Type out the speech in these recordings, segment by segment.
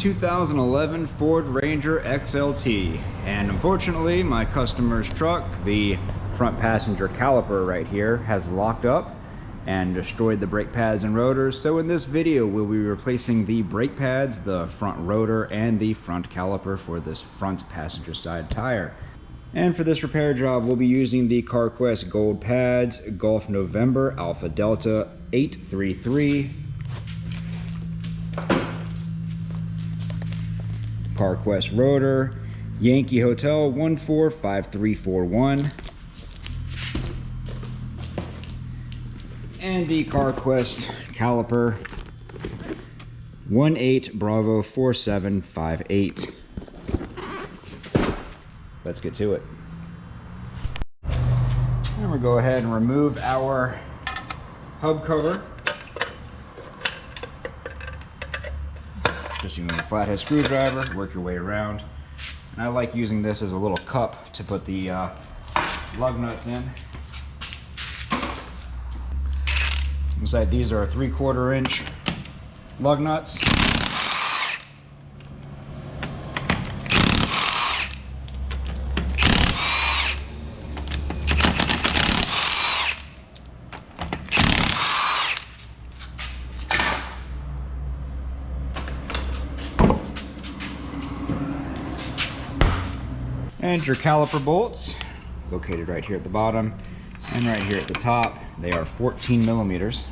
2011 Ford Ranger XLT, and unfortunately my customer's truck, the front passenger caliper right here, has locked up and destroyed the brake pads and rotors. So in this video we'll be replacing the brake pads, the front rotor, and the front caliper for this front passenger side tire. And for this repair job we'll be using the CarQuest Gold pads, Golf November Alpha Delta 833, CarQuest rotor, Yankee Hotel 145341, and the CarQuest caliper 18 Bravo 4758. Let's get to it. And we'll go ahead and remove our hub cover. Just using a flathead screwdriver, work your way around. And I like using this as a little cup to put the lug nuts in. Looks like these are 3/4 inch lug nuts. And your caliper bolts, located right here at the bottom and right here at the top. They are 14 millimeters.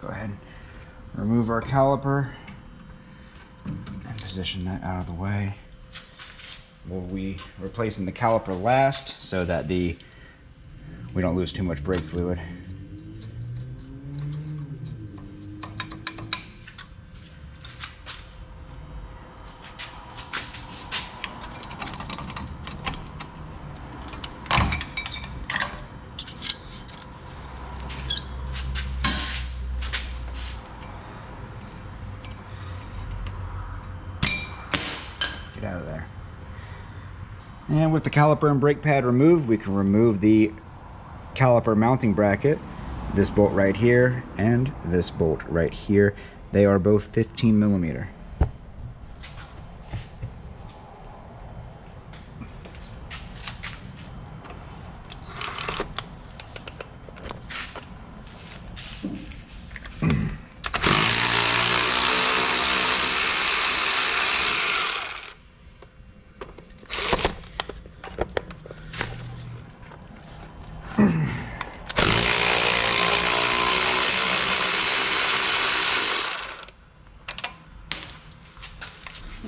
Go ahead and remove our caliper and position that out of the way. We'll be replacing the caliper last so that we don't lose too much brake fluid. Out of there. And with the caliper and brake pad removed, we can remove the caliper mounting bracket, this bolt right here and this bolt right here. They are both 15 millimeter.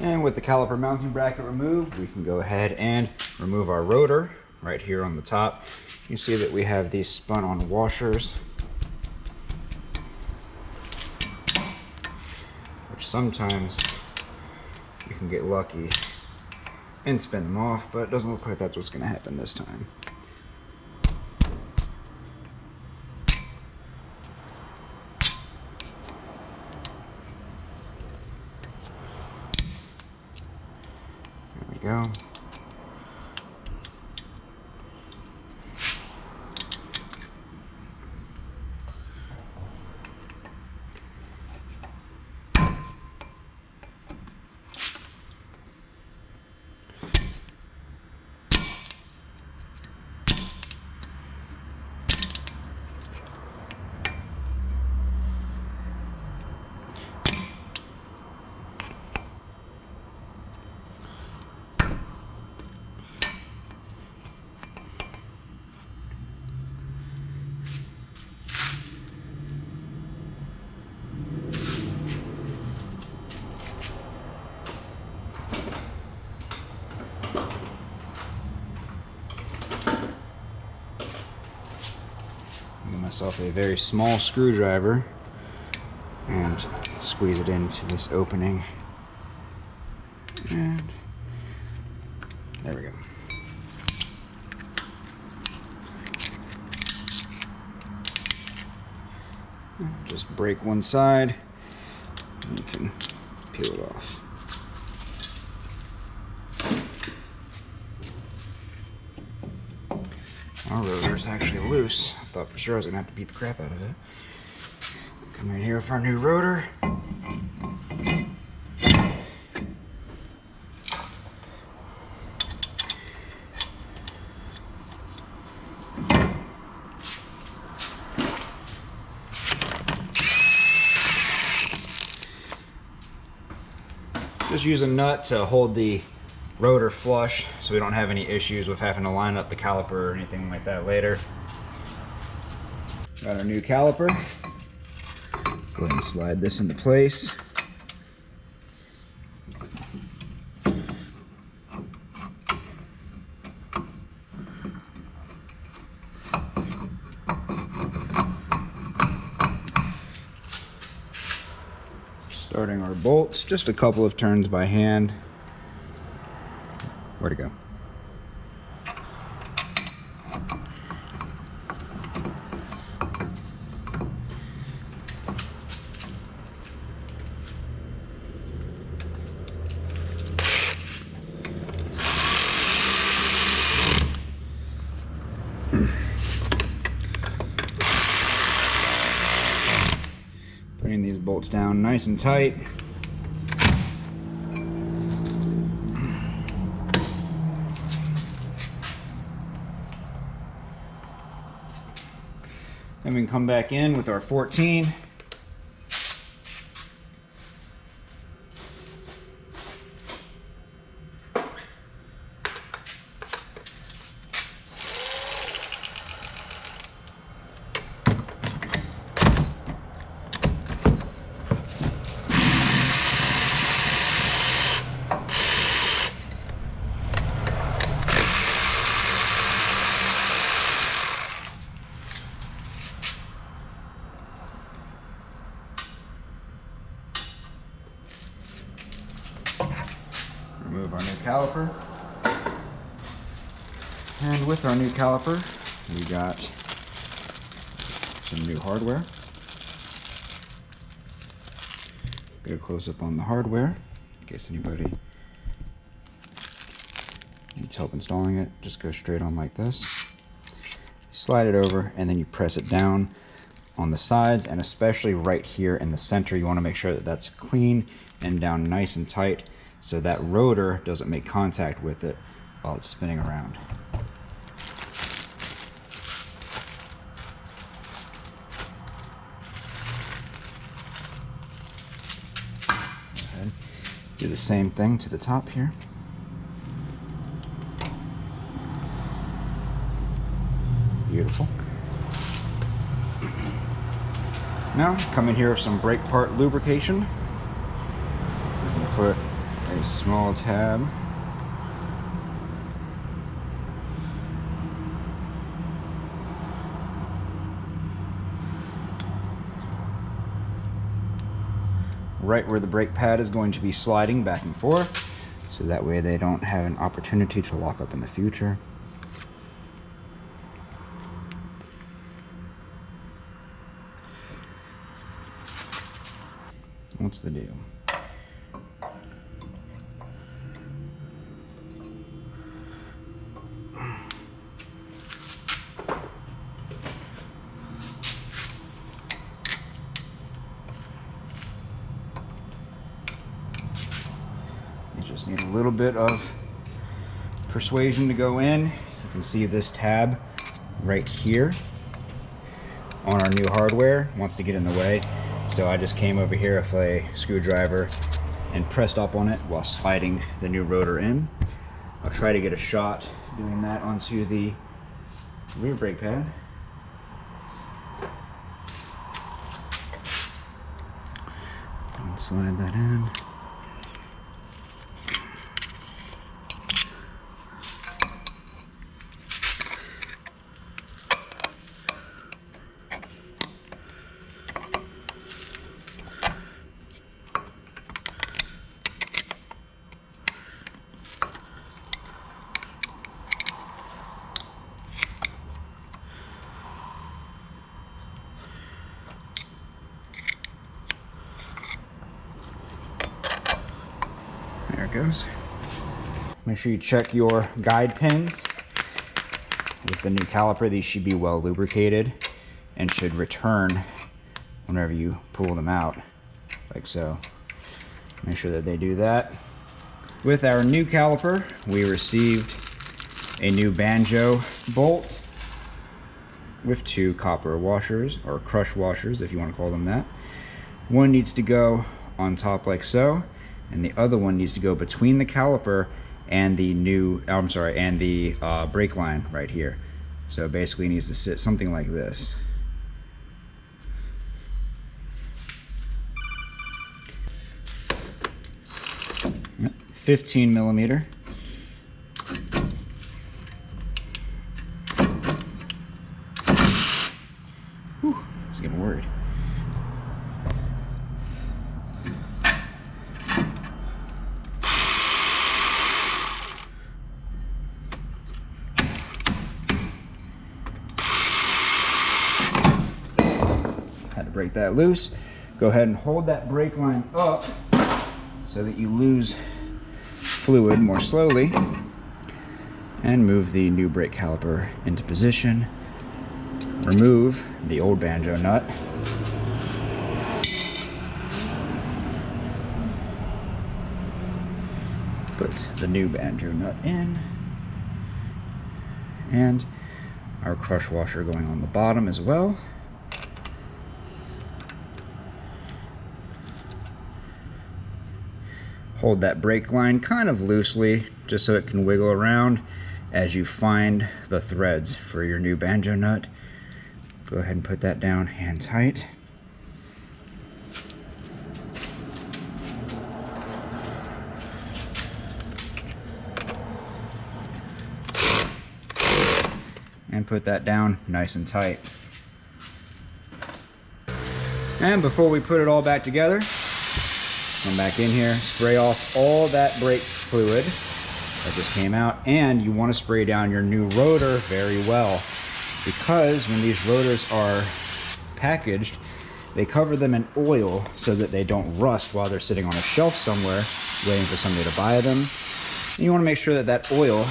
And with the caliper mounting bracket removed, we can go ahead and remove our rotor right here on the top. You see that we have these spun-on washers, which sometimes you can get lucky and spin them off, but it doesn't look like that's what's going to happen this time. Go. myself a very small screwdriver and squeeze it into this opening. And break one side, and you can peel it off. Our rotor's actually loose. I thought for sure I was gonna have to beat the crap out of it. Come in here with our new rotor. Just use a nut to hold the rotor flush so we don't have any issues with having to line up the caliper or anything like that later. Got our new caliper. Go ahead and slide this into place. Starting our bolts, just a couple of turns by hand. Where'd it go? Putting these bolts down nice and tight. Then we can come back in with our 14. Remove our new caliper. And with our new caliper, we got some new hardware. Get a close up on the hardware in case anybody needs help installing it. Just go straight on like this. Slide it over and then you press it down on the sides, and especially right here in the center. You want to make sure that that's clean and down nice and tight, so that rotor doesn't make contact with it while it's spinning around. Go ahead. Do the same thing to the top here. Beautiful. Now, come in here with some brake part lubrication. Put a small tab right where the brake pad is going to be sliding back and forth, so that way they don't have an opportunity to lock up in the future. What's the deal? You just need a little bit of persuasion to go in. You can see this tab right here on our new hardware wants to get in the way. So I just came over here with a screwdriver and pressed up on it while sliding the new rotor in. I'll try to get a shot doing that onto the rear brake pad. And slide that in. goes. Make sure you check your guide pins. With the new caliper, these should be well lubricated and should return whenever you pull them out, like so. Make sure that they do that. With our new caliper, we received a new banjo bolt with 2 copper washers, or crush washers if you want to call them that. One needs to go on top like so, and the other one needs to go between the caliper and the brake line right here. So it basically needs to sit something like this. Yep, 15 millimeter. Whew, I was getting worried. Had to break that loose. Go ahead and hold that brake line up so that you lose fluid more slowly, and move the new brake caliper into position. Remove the old banjo nut. Put the new banjo nut in, and our crush washer going on the bottom as well. Hold that brake line kind of loosely, just so it can wiggle around as you find the threads for your new banjo nut. Go ahead and put that down hand tight. And put that down nice and tight. And before we put it all back together, come back in here, spray off all that brake fluid that just came out, and you want to spray down your new rotor very well, because when these rotors are packaged, they cover them in oil so that they don't rust while they're sitting on a shelf somewhere waiting for somebody to buy them. And you want to make sure that that oil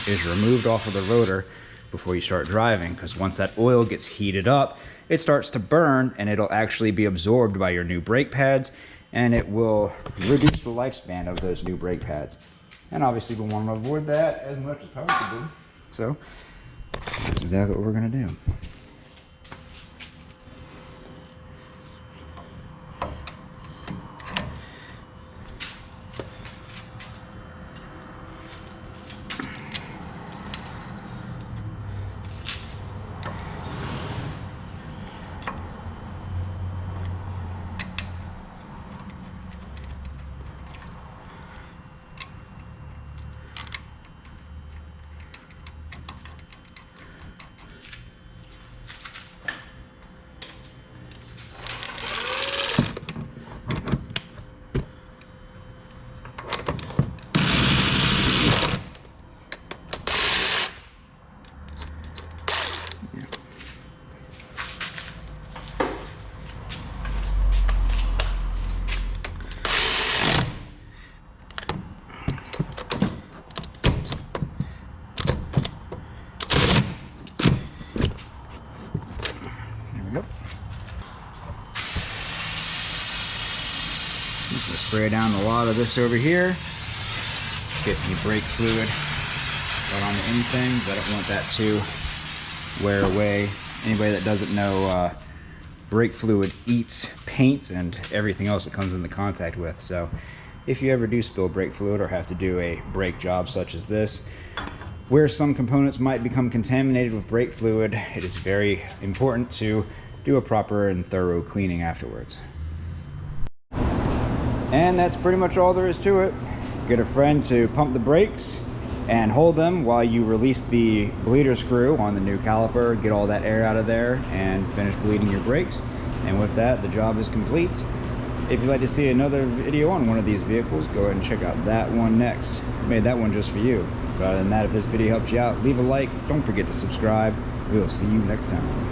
is removed off of the rotor before you start driving, because once that oil gets heated up, it starts to burn and it'll actually be absorbed by your new brake pads, and it will reduce the lifespan of those new brake pads. And obviously we want to avoid that as much as possible. So that's exactly what we're going to do. Spray down a lot of this over here in case any brake fluid got onto anything, but I don't want that to wear away. Anybody that doesn't know, brake fluid eats paint and everything else it comes into contact with. So if you ever do spill brake fluid or have to do a brake job such as this, where some components might become contaminated with brake fluid, it is very important to do a proper and thorough cleaning afterwards. And that's pretty much all there is to it. Get a friend to pump the brakes and hold them while you release the bleeder screw on the new caliper, get all that air out of there, and finish bleeding your brakes. And with that, the job is complete. If you'd like to see another video on one of these vehicles, go ahead and check out that one next. Made that one just for you. But other than that, if this video helps you out, leave a like. Don't forget to subscribe. We'll see you next time.